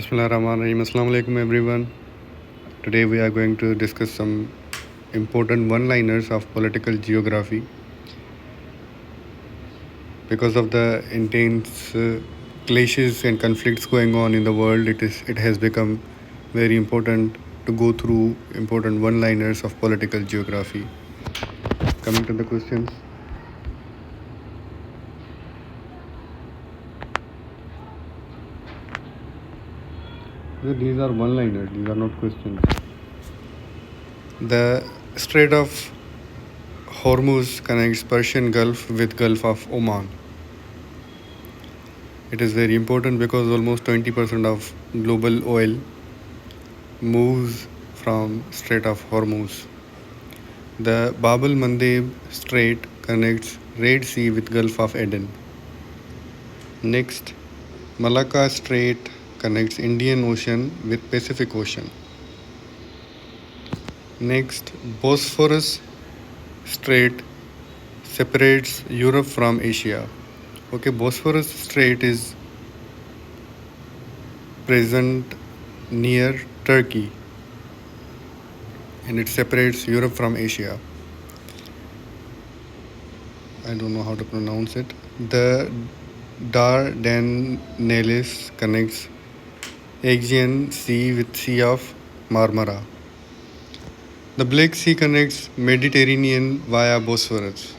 Bismillahirrahmanirrahim. Assalamu alaikum everyone. Today we are going to discuss some important one-liners of political geography. Because of the intense clashes and conflicts going on in the world, it has become very important to go through important one-liners of political geography. Coming to the questions. These are one-liners, these are not questions. The Strait of Hormuz connects Persian Gulf with Gulf of Oman. It is very important because almost 20% of global oil moves from Strait of Hormuz. The Bab el-Mandeb Strait connects Red Sea with Gulf of Aden. Next, Malacca Strait connects Indian Ocean with Pacific Ocean. Next, Bosphorus Strait separates Europe from Asia. Okay, Bosphorus Strait is present near Turkey and it separates Europe from Asia. I don't know how to pronounce it. The Dardanelles connects Aegean Sea with Sea of Marmara. The Black Sea connects Mediterranean via Bosphorus.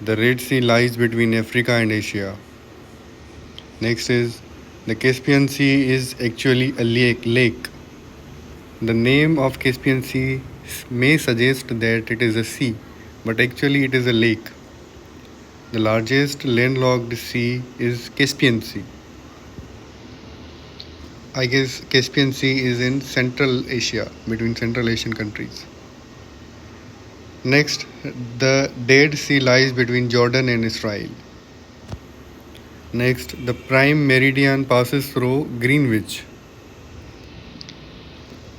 The Red Sea lies between Africa and Asia. Next is the Caspian Sea is actually a lake. The name of Caspian Sea may suggest that it is a sea, but actually it is a lake. The largest landlocked sea is Caspian Sea. I guess Caspian Sea is in Central Asia, between Central Asian countries. Next, the Dead Sea lies between Jordan and Israel. Next, the prime meridian passes through Greenwich.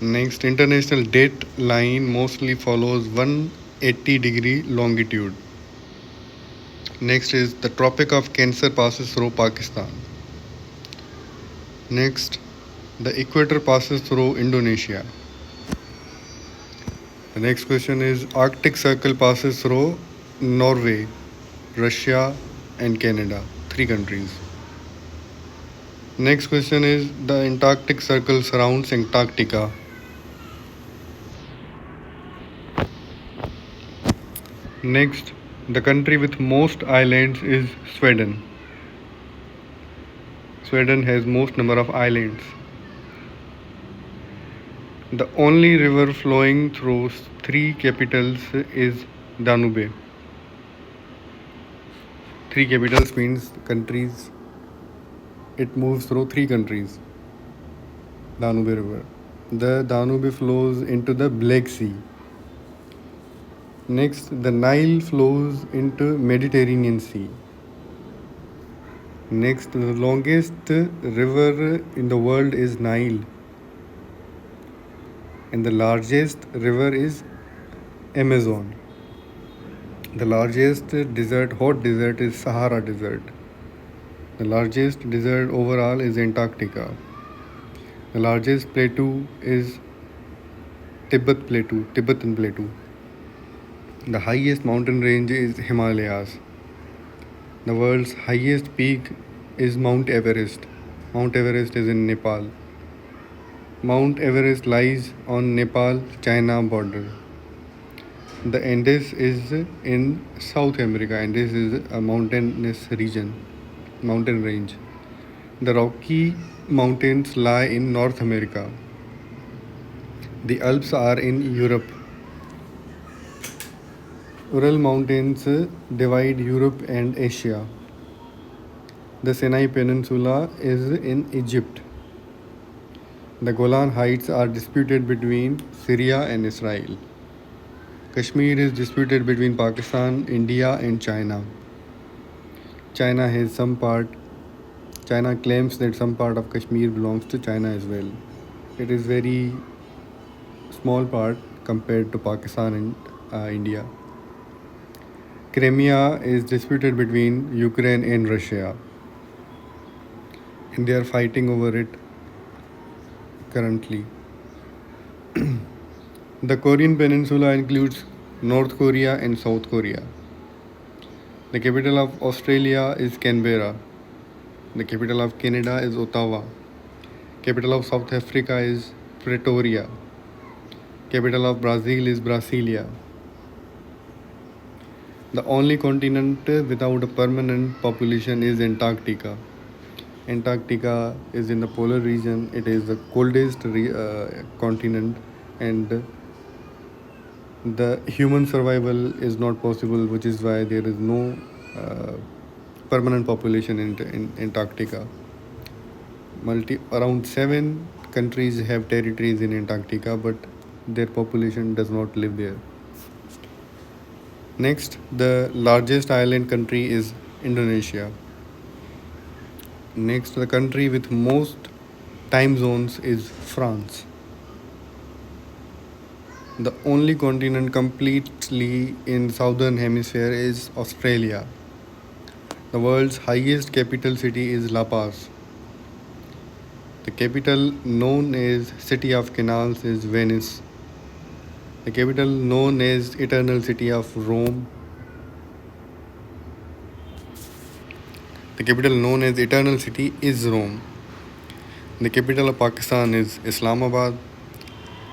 Next, international date line mostly follows 180-degree longitude. Next is the Tropic of Cancer passes through Pakistan. Next, the equator passes through Indonesia. The next question is Arctic Circle passes through Norway, Russia and Canada, 3 countries. Next question is the Antarctic Circle surrounds Antarctica. Next, the country with most islands is Sweden. Sweden has most number of islands. The only river flowing through 3 capitals is Danube. 3 capitals means countries. It moves through 3 countries. Danube River. The Danube flows into the Black Sea. Next, the Nile flows into Mediterranean Sea. Next, the longest river in the world is Nile. And the largest river is Amazon. The largest desert, hot desert is Sahara Desert. The largest desert overall is Antarctica. The largest plateau is Tibetan Plateau. The highest mountain range is Himalayas. The world's highest peak is Mount Everest. Mount Everest is in Nepal. Mount Everest lies on Nepal-China border. The Andes is in South America. Andes is a mountainous mountain range. The Rocky Mountains lie in North America. The Alps are in Europe. Ural Mountains divide Europe and Asia. The Sinai Peninsula is in Egypt. The Golan Heights are disputed between Syria and Israel. Kashmir is disputed between Pakistan, India and China. China claims that some part of Kashmir belongs to China as well. It is very small part compared to Pakistan and India. Crimea is disputed between Ukraine and Russia. and they are fighting over it currently. The Korean Peninsula includes North Korea and South Korea. The capital of Australia is Canberra. The capital of Canada is Ottawa. Capital of South Africa is Pretoria. Capital of Brazil is Brasilia. The only continent without a permanent population is Antarctica. Antarctica is in the polar region. It is the coldest continent, and the human survival is not possible, which is why there is no permanent population in Antarctica. Around 7 countries have territories in Antarctica, but their population does not live there. Next, the largest island country is Indonesia. Next, the country with most time zones is France. The only continent completely in southern hemisphere is Australia. The world's highest capital city is La Paz. The capital known as City of Canals is Venice. The capital known as Eternal City of Rome. The capital known as Eternal City is Rome. The capital of Pakistan is Islamabad.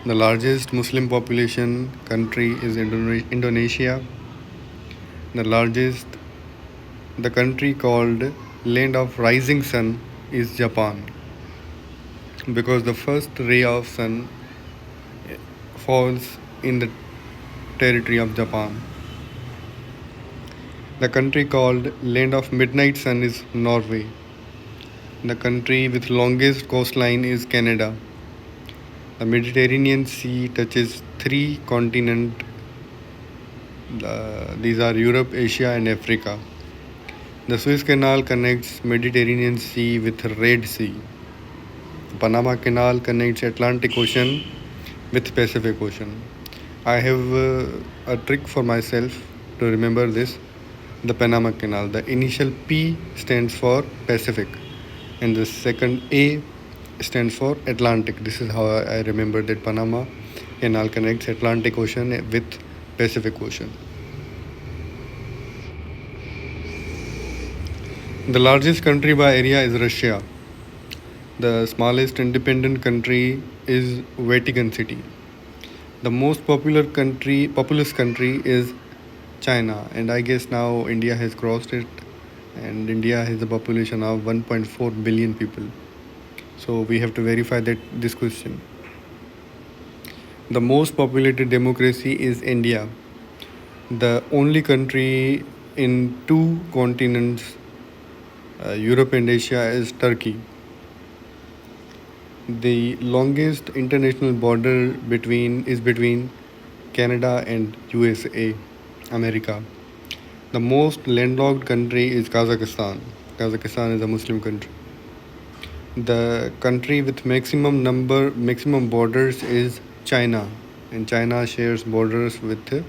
The largest Muslim population country is Indonesia. The country called Land of Rising Sun is Japan, because the first ray of sun falls in the territory of Japan. The country called Land of Midnight Sun is Norway. The country with longest coastline is Canada. The Mediterranean Sea touches 3 continents. These are Europe, Asia, and Africa. The Suez Canal connects Mediterranean Sea with Red Sea. The Panama Canal connects Atlantic Ocean with Pacific Ocean. I have a trick for myself to remember this. The Panama Canal. The initial P stands for Pacific, and the second A stands for Atlantic. This is how I remember that Panama Canal connects Atlantic Ocean with Pacific Ocean. The largest country by area is Russia. The smallest independent country is Vatican City. The most populous country is China, and I guess now India has crossed it, and India has a population of 1.4 billion people. So we have to verify this question. The most populated democracy is India. The only country in 2 continents, Europe and Asia, is Turkey. The longest international border is between Canada and USA, America. The most landlocked country is Kazakhstan. Kazakhstan is a Muslim country. The country with maximum borders is China, and China shares borders with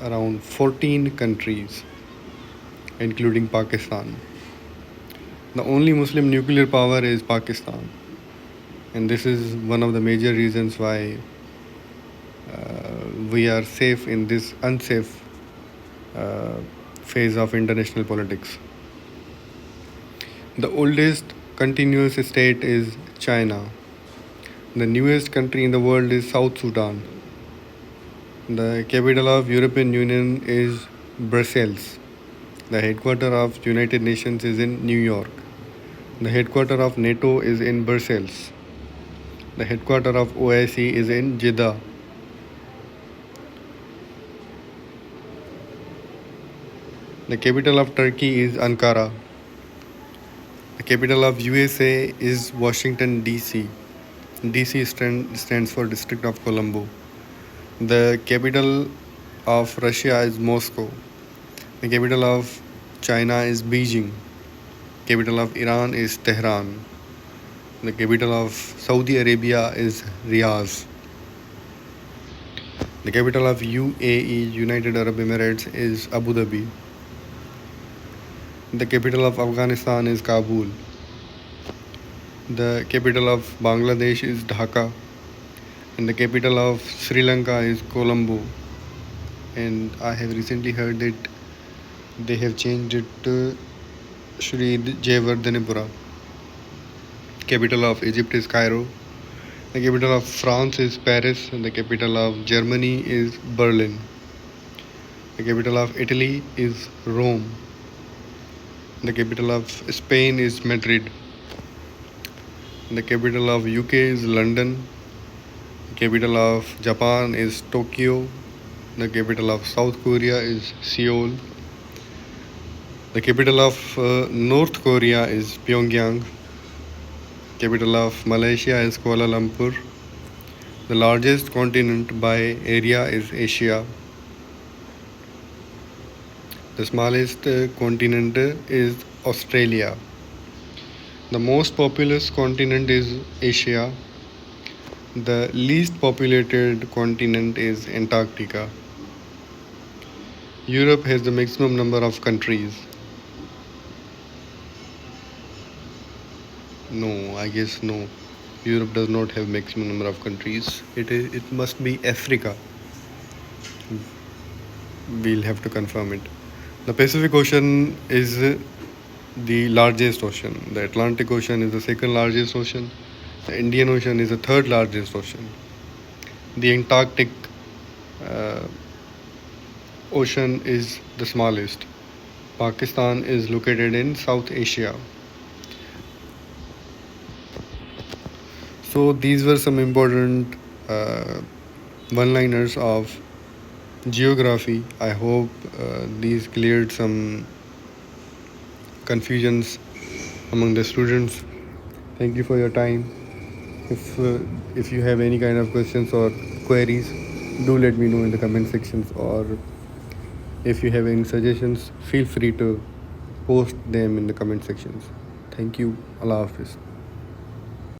around 14 countries, including Pakistan. The only Muslim nuclear power is Pakistan, and this is one of the major reasons why we are safe in this unsafe phase of international politics. The oldest continuous state is China. The newest country in the world is South Sudan. The capital of European Union is Brussels. The headquarters of United Nations is in New York. The headquarters of NATO is in Brussels. The headquarters of OIC is in Jeddah. The capital of Turkey is Ankara. The capital of USA is Washington, D.C. D.C. stands for District of Colombo. The capital of Russia is Moscow. The capital of China is Beijing. Capital of Iran is Tehran. The capital of Saudi Arabia is Riyadh. The capital of UAE, United Arab Emirates, is Abu Dhabi. The capital of Afghanistan is Kabul. The capital of Bangladesh is Dhaka, and the capital of Sri Lanka is Colombo. And I have recently heard that they have changed it to Sri Jayawardhanepura. Capital of Egypt is Cairo. The capital of France is Paris, and the capital of Germany is Berlin. The capital of Italy is Rome. The capital of Spain is Madrid. The capital of UK is London. The capital of Japan is Tokyo. The capital of South Korea is Seoul. The capital of North Korea is Pyongyang. Capital of Malaysia is Kuala Lumpur. The largest continent by area is Asia. The smallest continent is Australia. The most populous continent is Asia. The least populated continent is Antarctica. Europe has the maximum number of countries. No, I guess no. Europe does not have maximum number of countries. It must be Africa. We'll have to confirm it. The Pacific Ocean is the largest ocean. The Atlantic Ocean is the second largest ocean. The Indian Ocean is the third largest ocean. The Antarctic uh, Ocean is the smallest. Pakistan is located in South Asia. So these were some important one-liners of geography. I hope these cleared some confusions among the students. Thank you for your time. If you have any kind of questions or queries, do let me know in the comment sections, or if you have any suggestions, feel free to post them in the comment sections. Thank you. Allah Hafiz.